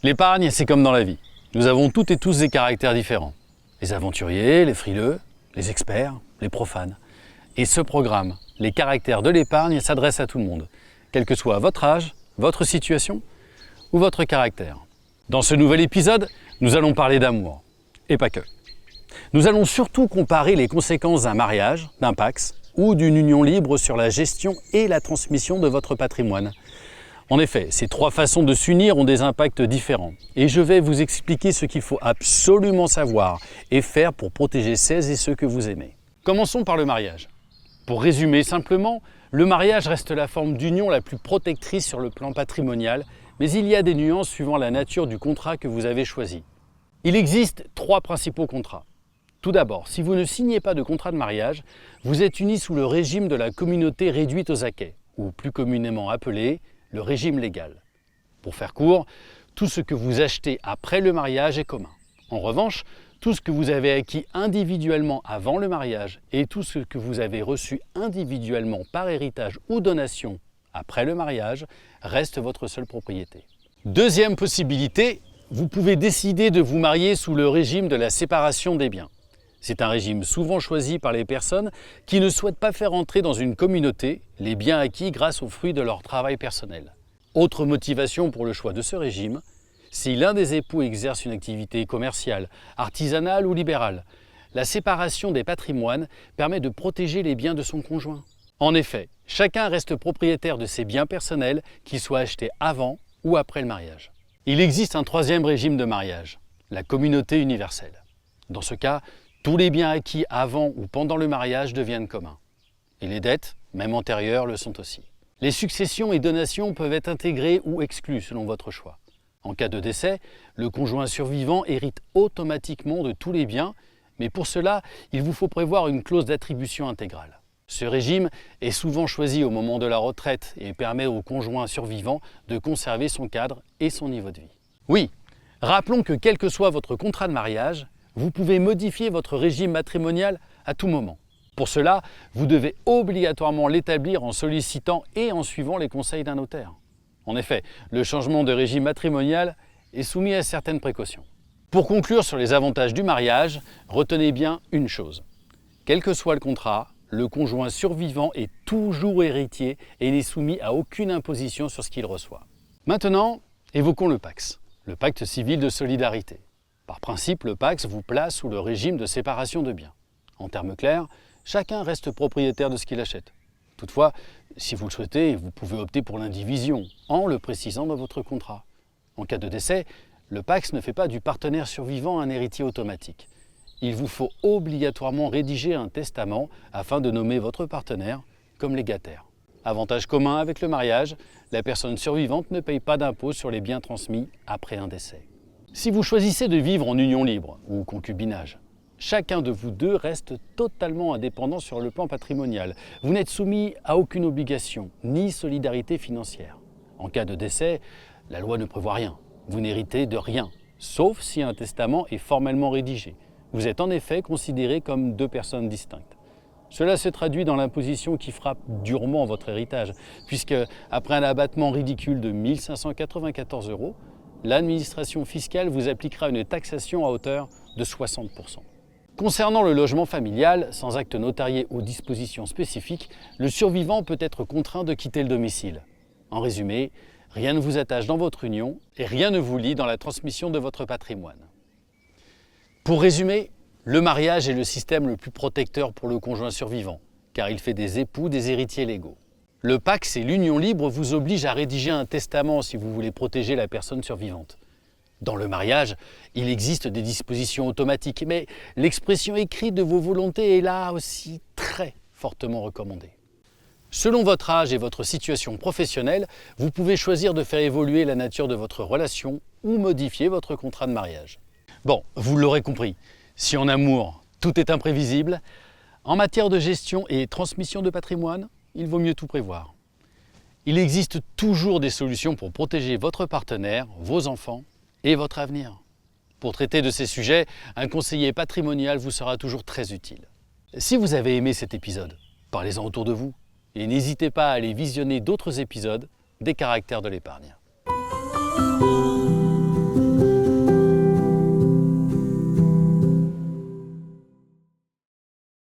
L'épargne, c'est comme dans la vie. Nous avons toutes et tous des caractères différents. Les aventuriers, les frileux, les experts, les profanes. Et ce programme, les caractères de l'épargne, s'adresse à tout le monde, quel que soit votre âge, votre situation ou votre caractère. Dans ce nouvel épisode, nous allons parler d'amour, et pas que. Nous allons surtout comparer les conséquences d'un mariage, d'un PACS ou d'une union libre sur la gestion et la transmission de votre patrimoine. En effet, ces trois façons de s'unir ont des impacts différents et je vais vous expliquer ce qu'il faut absolument savoir et faire pour protéger celles et ceux que vous aimez. Commençons par le mariage. Pour résumer simplement, le mariage reste la forme d'union la plus protectrice sur le plan patrimonial, mais il y a des nuances suivant la nature du contrat que vous avez choisi. Il existe trois principaux contrats. Tout d'abord, si vous ne signez pas de contrat de mariage, vous êtes unis sous le régime de la communauté réduite aux acquêts, ou plus communément appelé le régime légal. Pour faire court, tout ce que vous achetez après le mariage est commun. En revanche, tout ce que vous avez acquis individuellement avant le mariage et tout ce que vous avez reçu individuellement par héritage ou donation après le mariage reste votre seule propriété. Deuxième possibilité, vous pouvez décider de vous marier sous le régime de la séparation des biens. C'est un régime souvent choisi par les personnes qui ne souhaitent pas faire entrer dans une communauté les biens acquis grâce aux fruits de leur travail personnel. Autre motivation pour le choix de ce régime, si l'un des époux exerce une activité commerciale, artisanale ou libérale, la séparation des patrimoines permet de protéger les biens de son conjoint. En effet, chacun reste propriétaire de ses biens personnels, qu'ils soient achetés avant ou après le mariage. Il existe un troisième régime de mariage, la communauté universelle. Dans ce cas, tous les biens acquis avant ou pendant le mariage deviennent communs. Et les dettes, même antérieures, le sont aussi. Les successions et donations peuvent être intégrées ou exclues selon votre choix. En cas de décès, le conjoint survivant hérite automatiquement de tous les biens, mais pour cela, il vous faut prévoir une clause d'attribution intégrale. Ce régime est souvent choisi au moment de la retraite et permet au conjoint survivant de conserver son cadre et son niveau de vie. Oui, rappelons que quel que soit votre contrat de mariage, vous pouvez modifier votre régime matrimonial à tout moment. Pour cela, vous devez obligatoirement l'établir en sollicitant et en suivant les conseils d'un notaire. En effet, le changement de régime matrimonial est soumis à certaines précautions. Pour conclure sur les avantages du mariage, retenez bien une chose. Quel que soit le contrat, le conjoint survivant est toujours héritier et n'est soumis à aucune imposition sur ce qu'il reçoit. Maintenant, évoquons le PACS, le pacte civil de solidarité. Par principe, le PACS vous place sous le régime de séparation de biens. En termes clairs, chacun reste propriétaire de ce qu'il achète. Toutefois, si vous le souhaitez, vous pouvez opter pour l'indivision, en le précisant dans votre contrat. En cas de décès, le PACS ne fait pas du partenaire survivant un héritier automatique. Il vous faut obligatoirement rédiger un testament afin de nommer votre partenaire comme légataire. Avantage commun avec le mariage, la personne survivante ne paye pas d'impôt sur les biens transmis après un décès. Si vous choisissez de vivre en union libre ou concubinage, chacun de vous deux reste totalement indépendant sur le plan patrimonial. Vous n'êtes soumis à aucune obligation, ni solidarité financière. En cas de décès, la loi ne prévoit rien. Vous n'héritez de rien, sauf si un testament est formellement rédigé. Vous êtes en effet considérés comme deux personnes distinctes. Cela se traduit dans l'imposition qui frappe durement votre héritage, puisque après un abattement ridicule de 1 594 €, l'administration fiscale vous appliquera une taxation à hauteur de 60%. Concernant le logement familial, sans acte notarié ou disposition spécifique, le survivant peut être contraint de quitter le domicile. En résumé, rien ne vous attache dans votre union et rien ne vous lie dans la transmission de votre patrimoine. Pour résumer, le mariage est le système le plus protecteur pour le conjoint survivant, car il fait des époux des héritiers légaux. Le PACS et l'union libre vous obligent à rédiger un testament si vous voulez protéger la personne survivante. Dans le mariage, il existe des dispositions automatiques, mais l'expression écrite de vos volontés est là aussi très fortement recommandée. Selon votre âge et votre situation professionnelle, vous pouvez choisir de faire évoluer la nature de votre relation ou modifier votre contrat de mariage. Bon, vous l'aurez compris, si en amour, tout est imprévisible, en matière de gestion et transmission de patrimoine, il vaut mieux tout prévoir. Il existe toujours des solutions pour protéger votre partenaire, vos enfants et votre avenir. Pour traiter de ces sujets, un conseiller patrimonial vous sera toujours très utile. Si vous avez aimé cet épisode, parlez-en autour de vous et n'hésitez pas à aller visionner d'autres épisodes des caractères de l'épargne.